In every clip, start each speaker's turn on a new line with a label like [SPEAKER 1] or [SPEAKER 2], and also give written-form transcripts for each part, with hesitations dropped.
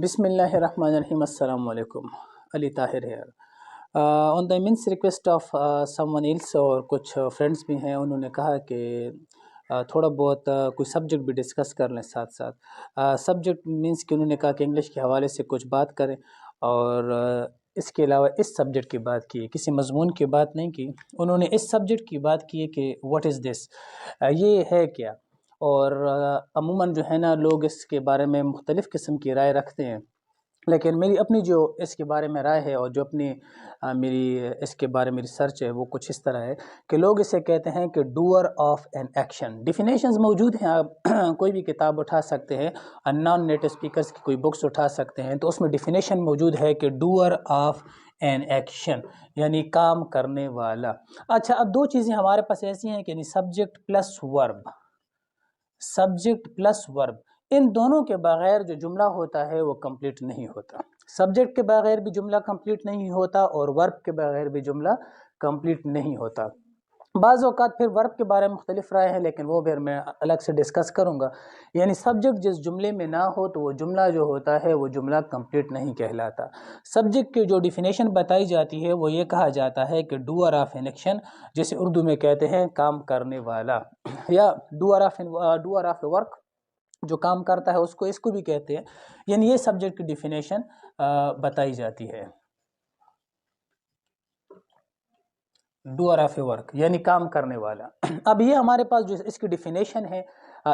[SPEAKER 1] Bismillahirrahmanirrahim. Assalamu alaikum. Ali Tahir here. On the immense request of someone else और कुछ friends भी हैं, उन्होंने कहा कि थोड़ा बहुत कोई सब्जेक्ट भी डिस्कस कर लें साथ साथ। सब्जेक्ट मींस कि उन्होंने कहा कि इंग्लिश के हवाले से कुछ बात करें और इसके अलावा इस सब्जेक्ट की बात की, किसी मजमून की बात नहीं की। उन्होंने इस सब्जेक्ट की बात की है कि व्हाट इज़ दिस, ये है क्या। और अमूमन जो है ना, लोग इसके बारे में मुख्तलिफ़ किस्म की राय रखते हैं, लेकिन मेरी अपनी जो इसके बारे में राय है और जो अपनी मेरी इसके बारे में रिसर्च है वो कुछ इस तरह है कि लोग इसे कहते हैं कि doer of an action. Definitions मौजूद हैं, आप कोई भी किताब उठा सकते हैं, नॉन नेटिव स्पीकर्स की कोई बुक्स उठा सकते हैं, तो उसमें डिफिनेशन मौजूद है कि डूअर ऑफ एन एक्शन यानी काम करने वाला। अच्छा, अब दो चीज़ें हमारे पास ऐसी हैं कि यानी subject plus verb, subject plus verb, इन दोनों के बगैर जो जुमला होता है वो कंप्लीट नहीं होता। सब्जेक्ट के बगैर भी जुमला कंप्लीट नहीं होता और वर्ब के बगैर भी जुमला कंप्लीट नहीं होता। बाज़ औक़ात फिर वर्ब के बारे में मुख्तलिफ राय है, लेकिन वो फिर मैं अलग से डिस्कस करूँगा। यानी सब्जेक्ट जिस जुमले में ना हो तो वो जुमला जो होता है वो जुमला कंप्लीट नहीं कहलाता। सब्जेक्ट की जो डिफिनेशन बताई जाती है वो ये कहा जाता है कि डूअर ऑफ एन एक्शन, जैसे उर्दू में कहते हैं काम करने वाला, या डूअर ऑफ वर्क, जो काम करता है उसको, इसको भी कहते हैं। यानी ये सब्जेक्ट की डिफिनेशन बताई जाती है। डूअर ऑफ ए वर्क यानी काम करने वाला। अब ये हमारे पास जो इसकी डिफिनेशन है,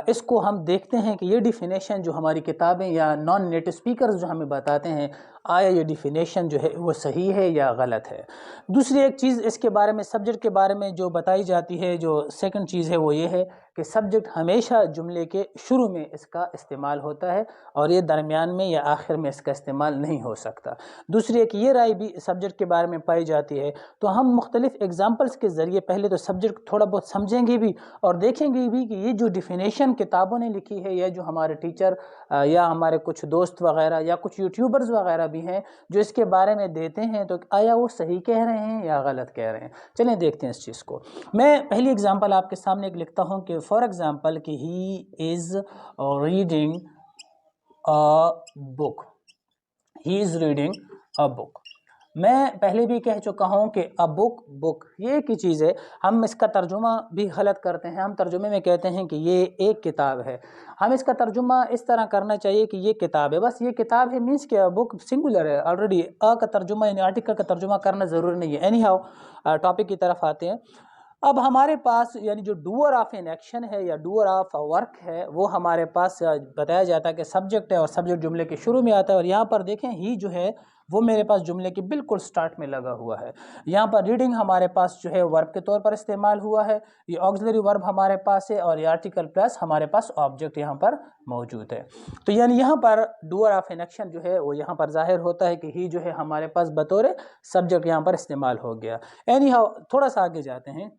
[SPEAKER 1] इसको हम देखते हैं कि ये डिफिनेशन जो हमारी किताबें या नॉन नेटिव स्पीकर्स जो हमें बताते हैं, आया ये डिफिनेशन जो है वो सही है या गलत है। दूसरी एक चीज़ इसके बारे में, सब्जेक्ट के बारे में जो बताई जाती है, जो सेकंड चीज़ है वो ये है कि सब्जेक्ट हमेशा जुमले के शुरू में इसका इस्तेमाल होता है और ये दरमियान में या आखिर में इसका इस्तेमाल नहीं हो सकता। दूसरी एक ये राय भी सब्जेक्ट के बारे में पाई जाती है। तो हम मुख्तलिफ एग्जाम्पल्स के ज़रिए पहले तो सब्जेक्ट थोड़ा बहुत समझेंगे भी और देखेंगे भी कि ये जो डिफिनेशन किताबों ने लिखी है, या जो हमारे टीचर या हमारे कुछ दोस्त वगैरह या कुछ यूट्यूबर्स वगैरह भी हैं जो इसके बारे में देते हैं, तो आया वो सही कह रहे हैं या गलत कह रहे हैं। चलें देखते हैं इस चीज़ को। मैं पहली एग्जांपल आपके सामने एक लिखता हूं कि फॉर एग्जांपल कि he is reading a book, he is reading a book. मैं पहले भी कह चुका हूं कि अ बुक, बुक ये एक ही चीज़ है। हम इसका तर्जुमा भी गलत करते हैं। हम तर्जुमे में कहते हैं कि ये एक किताब है। हम इसका तर्जुमा इस तरह करना चाहिए कि ये किताब है, बस ये किताब है, मीन्स कि बुक सिंगुलर है ऑलरेडी। अ का तर्जुमा यानी आर्टिकल का तर्जुमा करना ज़रूरी नहीं है। एनी हाउ, टॉपिक की तरफ आते हैं। अब हमारे पास यानी जो डूअर ऑफ एन एक्शन है या डूअर ऑफ अ वर्क है, वो हमारे पास बताया जाता है कि सब्जेक्ट है और सब्जेक्ट जुमले के शुरू में आता है। और यहाँ पर देखें, ही जो है वो मेरे पास जुमले के बिल्कुल स्टार्ट में लगा हुआ है। यहाँ पर रीडिंग हमारे पास जो है वर्ब के तौर पर इस्तेमाल हुआ है, ये ऑक्सिलरी वर्ब हमारे पास है और ये आर्टिकल प्लस हमारे पास ऑब्जेक्ट यहाँ पर मौजूद है। तो यानी यहाँ पर डूअर ऑफ एन एक्शन जो है वो यहाँ पर जाहिर होता है कि ही जो है हमारे पास बतौर सब्जेक्ट यहाँ पर इस्तेमाल हो गया। एनी हाउ, थोड़ा सा आगे जाते हैं।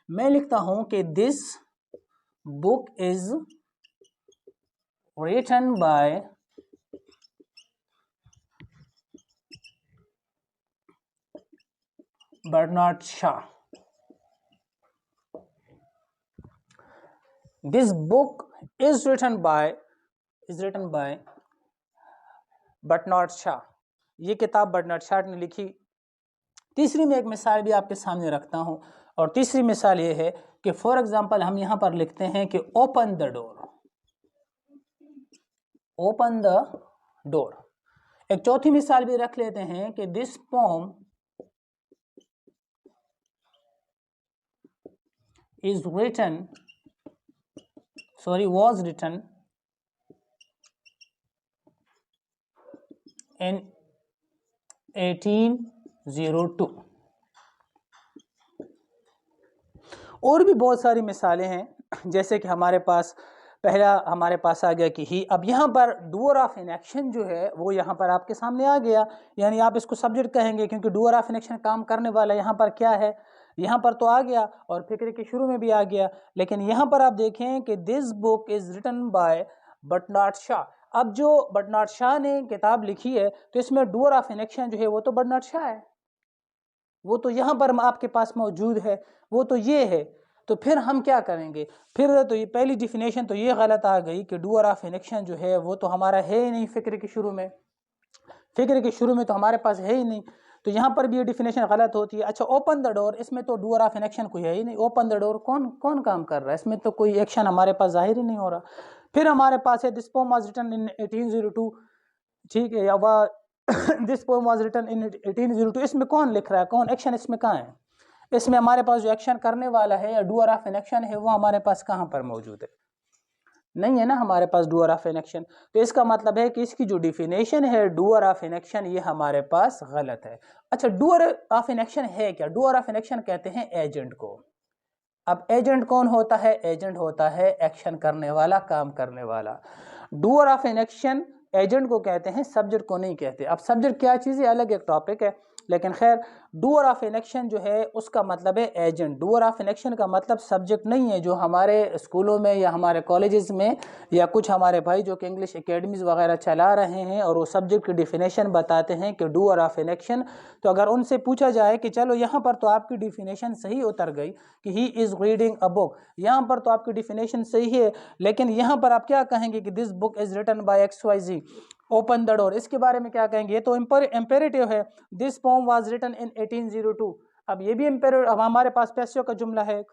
[SPEAKER 1] मैं लिखता हूं कि this book is written by Bernard Shaw. This book is written by Bernard Shaw. ये किताब बर्नार्ड शॉ ने लिखी। तीसरी में एक मिसाल भी आपके सामने रखता हूं, और तीसरी मिसाल ये है कि फॉर एग्जांपल हम यहां पर लिखते हैं कि open the door, open the door. एक चौथी मिसाल भी रख लेते हैं कि this pome was written in 1802। और भी बहुत सारी मिसालें हैं, जैसे कि हमारे पास पहला हमारे पास आ गया कि ही। अब यहाँ पर डूअर ऑफ एन एक्शन जो है वो यहाँ पर आपके सामने आ गया, यानी आप इसको सब्जेक्ट कहेंगे क्योंकि डूअर ऑफ एन एक्शन काम करने वाला यहाँ पर क्या है, यहाँ पर तो आ गया और फिक्र के शुरू में भी आ गया। लेकिन यहाँ पर आप देखें कि this book is written by Bernard Shaw. अब जो बर्नार्ड शॉ ने किताब लिखी है तो इसमें डूअर ऑफ एन एक्शन जो है वो तो बर्नार्ड शॉ है, वो तो यहाँ पर आपके पास मौजूद है, वो तो ये है। तो फिर हम क्या करेंगे, फिर तो ये पहली डिफिनेशन तो ये गलत आ गई कि डूअर ऑफ एन एक्शन जो है वो तो हमारा है ही नहीं फिक्र के शुरू में, फिक्र के शुरू में तो हमारे पास है ही नहीं, तो यहाँ पर भी ये डिफिनेशन गलत होती है। अच्छा ओपन द डोर, इसमें तो डूअर ऑफ एन एक्शन कोई है ही नहीं, ओपन द डोर कौन कौन काम कर रहा है, इसमें तो कोई एक्शन हमारे पास जाहिर ही नहीं हो रहा। फिर हमारे पास है this poem was written in 1802, ठीक है, या this poem was written in 1802, इसमें कौन लिख रहा है, कौन एक्शन इसमें कहाँ है, इसमें हमारे पास जो एक्शन करने वाला है या डूअर ऑफ एन एक्शन है वो हमारे पास कहाँ पर मौजूद है, नहीं है ना हमारे पास डूअर ऑफ एन एक्शन। तो इसका मतलब है कि इसकी जो डिफिनेशन है डूअर ऑफ एन एक्शन ये हमारे पास गलत है। अच्छा डूअर ऑफ एन एक्शन है क्या, डूअर ऑफ एन एक्शन कहते हैं एजेंट को। अब एजेंट कौन होता है, एजेंट होता है एक्शन करने वाला, काम करने वाला। Doer of an action agent को कहते हैं, सब्जेक्ट को नहीं कहते। अब सब्जेक्ट क्या चीज़ है अलग एक टॉपिक है, लेकिन खैर डूअर ऑफ एन एक्शन जो है उसका मतलब है agent. Doer of an action का मतलब सब्जेक्ट नहीं है, जो हमारे स्कूलों में या हमारे कॉलेजेस में या कुछ हमारे भाई जो कि इंग्लिश एकेडमीज़ वगैरह चला रहे हैं और वो सब्जेक्ट की डिफिनेशन बताते हैं कि डूअर ऑफ एन एक्शन, तो अगर उनसे पूछा जाए कि चलो यहाँ पर तो आपकी डिफिनेशन सही उतर गई कि he is reading a book, यहाँ पर तो आपकी डिफिनेशन सही है, लेकिन यहाँ पर आप क्या कहेंगे कि this book is written by XYZ, open the door, इसके बारे में क्या कहेंगे, ये तो इम्पेरेटिव है। This poem was written in 1802, अब ये भी इम्पेरेटिव, अब हमारे पास पैसिव का जुमला है,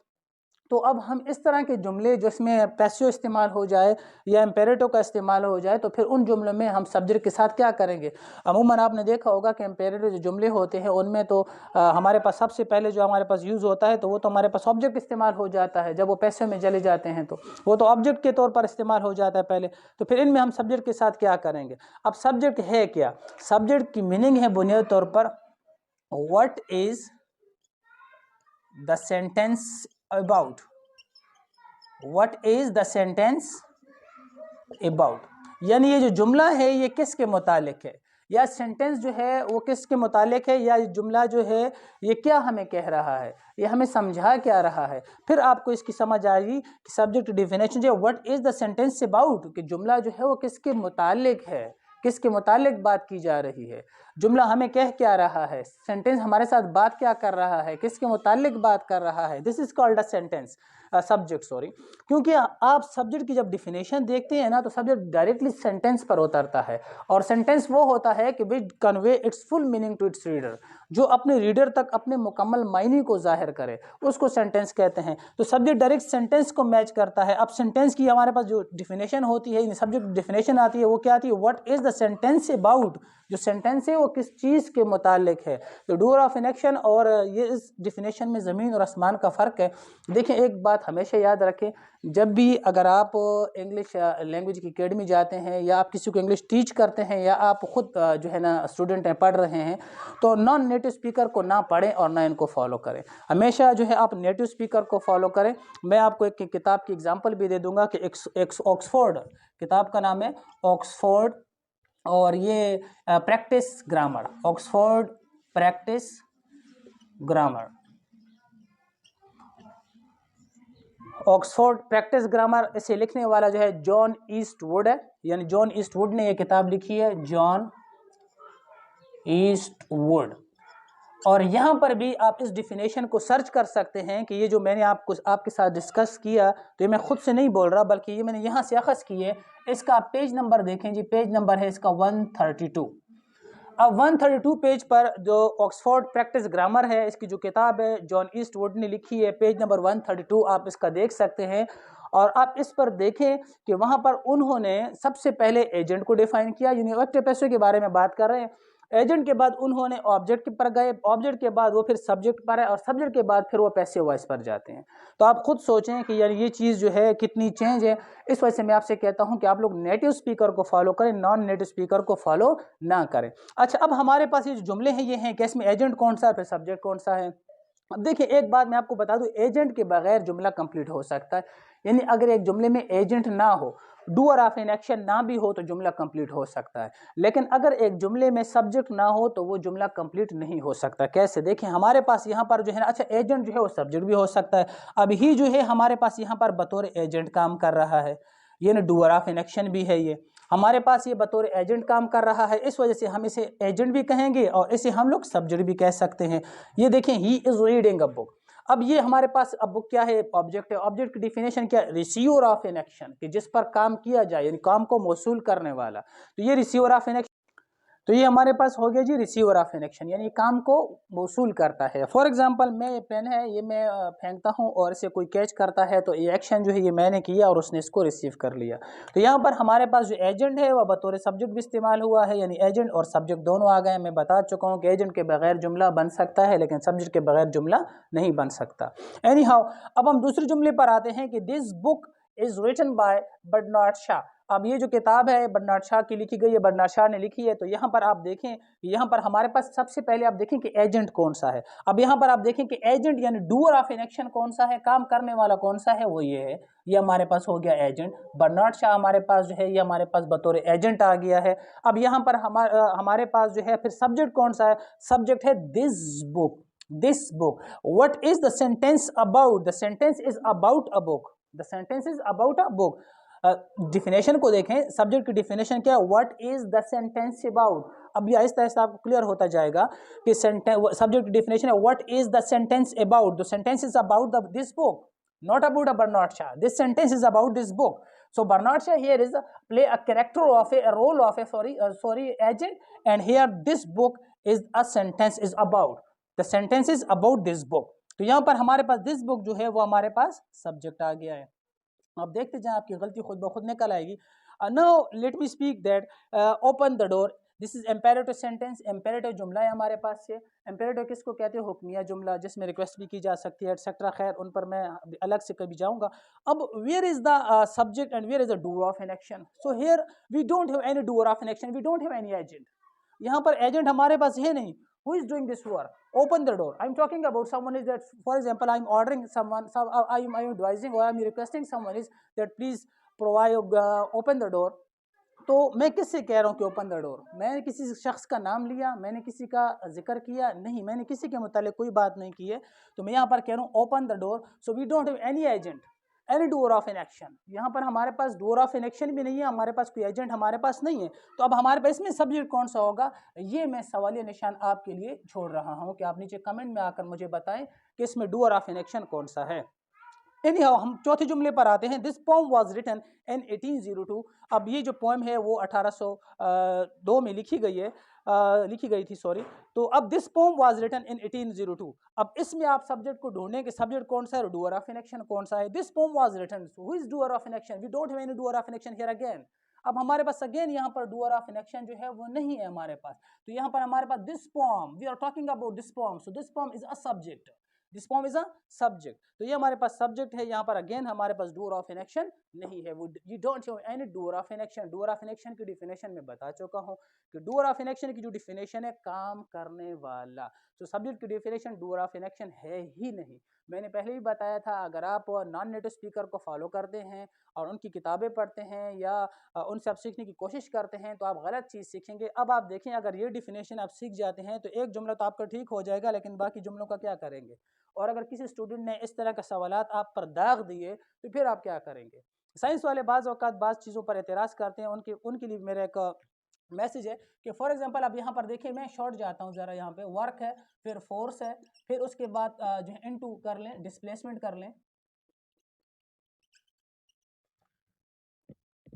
[SPEAKER 1] तो अब हम इस तरह के जुमले जिसमें पैसिव इस्तेमाल हो जाए या इम्पेरेटिव का इस्तेमाल हो जाए तो फिर उन जुमलों में हम सब्जेक्ट के साथ क्या करेंगे। अमूमन आपने देखा होगा कि इम्पेरेटिव जो जुमले होते हैं उनमें तो हमारे पास सबसे पहले जो हमारे पास यूज़ होता है तो वो तो हमारे पास ऑब्जेक्ट इस्तेमाल हो जाता है, जब वो पैसिव में चले जाते हैं तो वो तो ऑब्जेक्ट के तौर पर इस्तेमाल हो जाता है पहले, तो फिर इनमें हम सब्जेक्ट के साथ क्या करेंगे। अब सब्जेक्ट है क्या, सब्जेक्ट की मीनिंग है बुनियादी तौर पर what is the sentence about, What is the sentence about, यानी ये जो जुमला है ये किसके मुतालिक है, या सेंटेंस जो है वो किसके मुतालिक है, या जुमला जो है ये क्या हमें कह रहा है, ये हमें समझा क्या रहा है। फिर आपको इसकी समझ आएगी कि सब्जेक्ट डिफिनेशन जो है what is the sentence about, कि जुमला जो है वो किसके मुतालिक है, किसके मुतालिक बात की जा रही है, जुमला हमें कह क्या रहा है, सेंटेंस हमारे साथ बात क्या कर रहा है, किसके मुतालिक बात कर रहा है। This is called a sentence subject, sorry, क्योंकि आप सब्जेक्ट की जब डिफिनेशन देखते हैं ना तो सब्जेक्ट डायरेक्टली सेंटेंस पर उतरता है, और सेंटेंस वो होता है कि which convey its full meaning to its reader, जो अपने रीडर तक अपने मुकम्मल मायने को जाहिर करे उसको सेंटेंस कहते हैं। तो सब्जेक्ट डायरेक्ट सेंटेंस को मैच करता है। अब सेंटेंस की हमारे पास जो डिफिनेशन होती है, सब्जेक्ट डिफिनेशन आती है, वो क्या आती है, what is the sentence about, जो सेंटेंस है वो किस चीज़ के मुतालिक है। तो डूअर ऑफ एन एक्शन और ये इस डिफिनेशन में ज़मीन और आसमान का फ़र्क है। देखिए एक बात हमेशा याद रखें, जब भी अगर आप इंग्लिश लैंग्वेज की एकेडमी जाते हैं या आप किसी को इंग्लिश टीच करते हैं या आप खुद जो है ना स्टूडेंट हैं पढ़ रहे हैं, तो नॉन नेटिव स्पीकर को ना पढ़ें और ना इनको फॉलो करें, हमेशा जो है आप नेटिव स्पीकर को फॉलो करें। मैं आपको एक किताब की एग्जांपल भी दे दूंगा कि एक ऑक्सफोर्ड किताब का नाम है ऑक्सफोर्ड, और ये practice grammar, Oxford practice grammar, Oxford practice grammar, इसे लिखने वाला जो है जॉन ईस्टवुड है, यानी जॉन ईस्टवुड ने ये किताब लिखी है, जॉन ईस्टवुड। और यहाँ पर भी आप इस डिफिनेशन को सर्च कर सकते हैं कि ये जो मैंने आपके साथ डिस्कस किया, तो ये मैं खुद से नहीं बोल रहा बल्कि ये मैंने यहाँ से अखज़ की है। इसका आप पेज नंबर देखें जी, पेज नंबर है इसका 132। अब 132 पेज पर जो ऑक्सफोर्ड प्रैक्टिस ग्रामर है, इसकी जो किताब है जॉन ईस्टवुड ने लिखी है, पेज नंबर 132 आप इसका देख सकते हैं। और आप इस पर देखें कि वहाँ पर उन्होंने सबसे पहले एजेंट को डिफाइन किया, यूनिवर्सिटी पैसे के बारे में बात कर रहे हैं। एजेंट के बाद उन्होंने ऑब्जेक्ट पर गए, ऑब्जेक्ट के बाद वो फिर सब्जेक्ट पर है, और सब्जेक्ट के बाद फिर वो पैसिव वॉइस पर जाते हैं। तो आप खुद सोचें कि यार ये चीज़ जो है कितनी चेंज है। इस वजह से मैं आपसे कहता हूं कि आप लोग नेटिव स्पीकर को फॉलो करें, नॉन नेटिव स्पीकर को फॉलो ना करें। अच्छा, अब हमारे पास ये जो जुमले हैं ये हैं कि इसमें एजेंट कौन सा है, फिर सब्जेक्ट कौन सा है। अब देखिए एक बात मैं आपको बता दूं, एजेंट के बगैर जुमला कंप्लीट हो सकता है, यानी अगर एक जुमले में एजेंट ना हो, डूअर ऑफ एन एक्शन ना भी हो तो जुमला कंप्लीट हो सकता है। लेकिन अगर एक जुमले में सब्जेक्ट ना हो तो वो जुमला कंप्लीट नहीं हो सकता। कैसे, देखें हमारे पास यहाँ पर जो है ना, अच्छा एजेंट जो है वो सब्जेक्ट भी हो सकता है। अब ही जो है हमारे पास यहाँ पर बतौर एजेंट काम कर रहा है, ये ना डूअर ऑफ एन एक्शन भी है, ये हमारे पास ये बतौर एजेंट काम कर रहा है, इस वजह से हम इसे एजेंट भी कहेंगे और इसे हम लोग सब्जेक्ट भी कह सकते हैं। ये देखें, he is reading a book. अब ये हमारे पास अब क्या है, ऑब्जेक्ट है। ऑब्जेक्ट की डिफिनेशन क्या है, रिसीवर ऑफ एन एक्शन, कि जिस पर काम किया जाए, यानी काम को मौसूल करने वाला। तो ये रिसीवर ऑफ एन एक्शन, तो ये हमारे पास हो गया जी रिसीवर ऑफ एन एक्शन, यानी काम को वसूल करता है। फॉर एग्जांपल मैं, ये पेन है, ये मैं फेंकता हूँ और इसे कोई कैच करता है, तो ये एक्शन जो है ये मैंने किया और उसने इसको रिसीव कर लिया। तो यहाँ पर हमारे पास जो एजेंट है वह बतौर सब्जेक्ट भी इस्तेमाल हुआ है, यानी एजेंट और सब्जेक्ट दोनों आ गए। मैं बता चुका हूँ कि एजेंट के बगैर जुमला बन सकता है, लेकिन सब्जेक्ट के बगैर जुमला नहीं बन सकता। एनी हाउ, अब हम दूसरे जुमले पर आते हैं कि this book is written by Bernard Shaw. अब ये जो किताब है बर्नार्ड शॉ की लिखी गई है, बर्नार्ड शॉ ने लिखी है। तो यहाँ पर आप देखें, यहाँ पर हमारे पास सबसे पहले आप देखें कि एजेंट कौन सा है। अब यहाँ पर आप देखें कि एजेंट यानी डूअर ऑफ एन एक्शन कौन सा है, काम करने वाला कौन सा है, वो ये है। ये हमारे पास हो गया एजेंट। बर्नार्ड शॉ हमारे पास जो है ये हमारे पास बतौर एजेंट आ गया है। अब यहाँ पर हमारे पास जो है फिर सब्जेक्ट कौन सा है, सब्जेक्ट है this book. This book, what is the sentence about, the sentence is about a book, the sentence is about a book. Definition को देखें, सब्जेक्ट की डिफिनेशन क्या है, what is the sentence about. अब ये आहिस्ता आहिस्ता आपको क्लियर होता जाएगा कि सब्जेक्ट की डिफिनेशन है what is the sentence about, the sentence is about this book, not about a Bernard Shaw. This sentence is about this book. So Bernard Shaw here is play a character of a role of a agent, and here this book is a sentence is about. The sentence is about this book. तो यहाँ पर हमारे पास this book जो है वो हमारे पास subject आ गया है। अब देखते जाएं, आपकी गलती खुद ब खुद निकल आएगी। Now let me speak that open the door. This is imperative sentence, imperative जुमला है हमारे पास से। एम्पेरेटिव किसको कहते हैं, हुक्मिया जुमला, जिसमें रिक्वेस्ट भी की जा सकती है एटसेट्रा। खैर उन पर मैं अलग से कभी जाऊंगा। अब where is the subject and where is the doer of an action. So here we don't have any doer of an action, we don't have any agent. यहाँ पर एजेंट हमारे पास है नहीं। Who is doing this work? Open the door. I'm talking about someone is that, for example, I'm ordering someone, I'm advising or I'm requesting someone is that please provide open the door. तो मैं किससे कह रहा हूँ कि open the door? मैंने किसी शख्स का नाम लिया, मैंने किसी का जिक्र किया नहीं, मैंने किसी के मुतालिक कोई बात नहीं की है। तो मैं यहाँ पर कह रहा हूँ open the door. So we don't have any agent, any doer of an action. यहाँ पर हमारे पास डूअर ऑफ एन एक्शन भी नहीं है, हमारे पास कोई एजेंट हमारे पास नहीं है। तो अब हमारे पास इसमें सब्जेक्ट कौन सा होगा, ये मैं सवालिया निशान आपके लिए छोड़ रहा हूँ कि आप नीचे कमेंट में आकर मुझे बताएं कि इसमें डूअर ऑफ एन एक्शन कौन सा है। Anyhow, हम चौथे जुमले पर आते हैं। This poem was written in 1802। अब ये जो पोएम है वो 1802 में लिखी गई है, लिखी गई थी, सॉरी। तो अब this poem was written in 1802। अब इसमें आप सब्जेक्ट को ढूंढने के सब्जेक्ट कौन सा है, डूअर ऑफ एन एक्शन कौन सा है। This poem was written, who is doer of an action, we don't have any doer of an action here again. अब हमारे पास अगेन यहाँ पर डूअर ऑफ एन एक्शन जो है वो नहीं है हमारे पास। तो यहाँ पर हमारे पास this poem, we are talking about this poem, so this poem is a subject, this form is a subject. तो ये हमारे पास सब्जेक्ट है। यहाँ पर अगेन हमारे पास डूअर ऑफ एन एक्शन नहीं है, we don't have any doer of an action. Doer of an action की डिफिनेशन में बता चुका हूँ कि डूअर ऑफ एन एक्शन की जो डिफिनेशन है, काम करने वाला। तो सब्जेक्ट की definition doer of an action है ही नहीं। मैंने पहले भी बताया था, अगर आप नॉन नेटिव स्पीकर को फॉलो करते हैं और उनकी किताबें पढ़ते हैं या उनसे आप सीखने की कोशिश करते हैं तो आप गलत चीज़ सीखेंगे। अब आप देखें, अगर ये डिफिनेशन आप सीख जाते हैं तो एक जुमला तो आपका ठीक हो जाएगा, लेकिन बाकी जुमलों का क्या करेंगे। और अगर किसी स्टूडेंट ने इस तरह का सवालात आप पर दाग दिए तो फिर आप क्या करेंगे। साइंस वाले बाज़ औक़ात बाज़ चीज़ों पर एतराज़ करते हैं, उनके लिए मेरा एक मैसेज है कि फॉर एग्जांपल आप यहाँ पर देखिए, मैं शॉर्ट जाता हूँ ज़रा, यहाँ पे वर्क है, फिर फोर्स है, फिर उसके बाद जो है इनटू कर लें, डिस्प्लेसमेंट कर लें।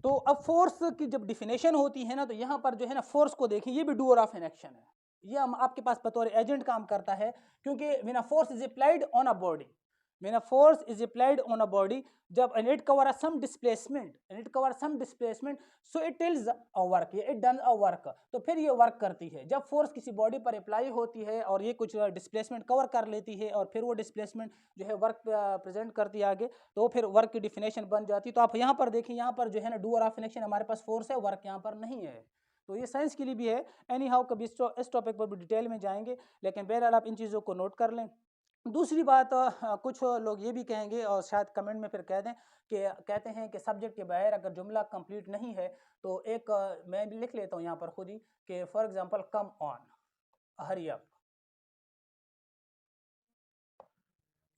[SPEAKER 1] तो अब फोर्स की जब डिफिनेशन होती है ना, तो यहाँ पर जो है ना फोर्स को देखिए, ये भी डूअर ऑफ एन एक्शन है। ये हम आपके पास बतौर एजेंट काम करता है, क्योंकि when a force is applied on a body, when a force is applied on a body, जब it cover some displacement, it cover some displacement, so it tells a work, it done a work. तो फिर ये work करती है। जब force किसी body पर apply होती है और ये कुछ डिस्प्लेसमेंट कवर कर लेती है और फिर वो डिस्प्लेसमेंट जो है वर्क प्रेजेंट करती है आगे, तो फिर वर्क की डिफिनेशन बन जाती है। तो आप यहाँ पर देखिए, यहाँ पर जो है ना डूअर ऑफ एन एक्शन हमारे पास फोर्स है, वर्क यहाँ पर नहीं है। तो ये साइंस के लिए भी है। एनी हाउ, कभी इस टॉपिक पर भी डिटेल में जाएंगे, लेकिन बहरहाल आप इन चीज़ों को नोट कर लें। दूसरी बात, कुछ लोग ये भी कहेंगे और शायद कमेंट में फिर कह दें कि कहते हैं कि सब्जेक्ट के बगैर अगर जुमला कंप्लीट नहीं है तो एक मैं भी लिख लेता हूँ यहाँ पर खुद ही कि for example come on, hurry up.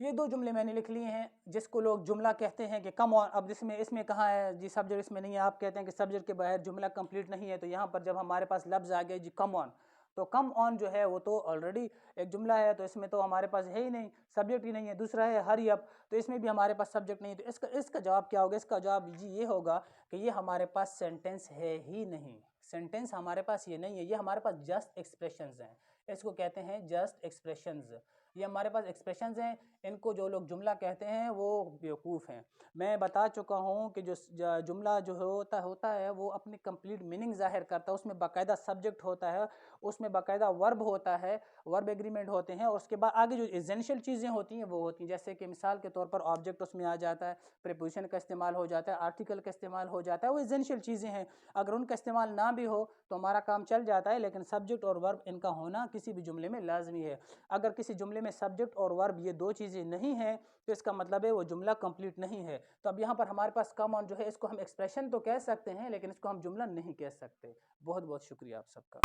[SPEAKER 1] ये दो जुमले मैंने लिख लिए हैं जिसको लोग जुमला कहते हैं कि कम ऑन। अब इसमें कहाँ है जी सब्जेक्ट, इसमें नहीं है। आप कहते हैं कि सब्जेक्ट के बगैर जुमला कंप्लीट नहीं है। तो यहाँ पर जब हमारे पास लफ्ज़ आ गया जी कम ऑन, तो कम ऑन जो है वो तो ऑलरेडी एक जुमला है, तो इसमें तो हमारे पास है ही नहीं, सब्जेक्ट ही नहीं है। दूसरा है हरी अप, तो इसमें भी हमारे पास सब्जेक्ट नहीं है। तो इसका जवाब क्या होगा? इसका जवाब जी ये होगा कि ये हमारे पास सेंटेंस है ही नहीं, सेंटेंस हमारे पास ये नहीं है, ये हमारे पास जस्ट एक्सप्रेशंस हैं। इसको कहते हैं जस्ट एक्सप्रेशंस। ये हमारे पास एक्सप्रेशंस हैं, इनको जो लोग जुमला कहते हैं वो बेवकूफ़ हैं। मैं बता चुका हूँ कि जो जुमला जो होता है वो अपनी कंप्लीट मीनिंग ज़ाहिर करता है, उसमें बाकायदा सब्जेक्ट होता है, उसमें बाकायदा वर्ब होता है, वर्ब एग्रीमेंट होते हैं, और उसके बाद आगे जो एसेंशियल चीज़ें होती हैं वो होती हैं। जैसे कि मिसाल के तौर पर ऑब्जेक्ट उसमें आ जाता है, प्रीपोजिशन का इस्तेमाल हो जाता है, आर्टिकल का इस्तेमाल हो जाता है, वो एसेंशियल चीज़ें हैं। अगर उनका इस्तेमाल ना भी हो तो हमारा काम चल जाता है, लेकिन सब्जेक्ट और वर्ब इनका होना किसी भी जुमले में लाजमी है। अगर किसी जुमले में सब्जेक्ट और वर्ब ये दो चीज़ें नहीं हैं तो इसका मतलब है वो जुमला कंप्लीट नहीं है। तो अब यहाँ पर हमारे पास कम ऑन जो है, इसको हम एक्सप्रेशन तो कह सकते हैं लेकिन इसको हम जुमला नहीं कह सकते। बहुत बहुत शुक्रिया आप सबका।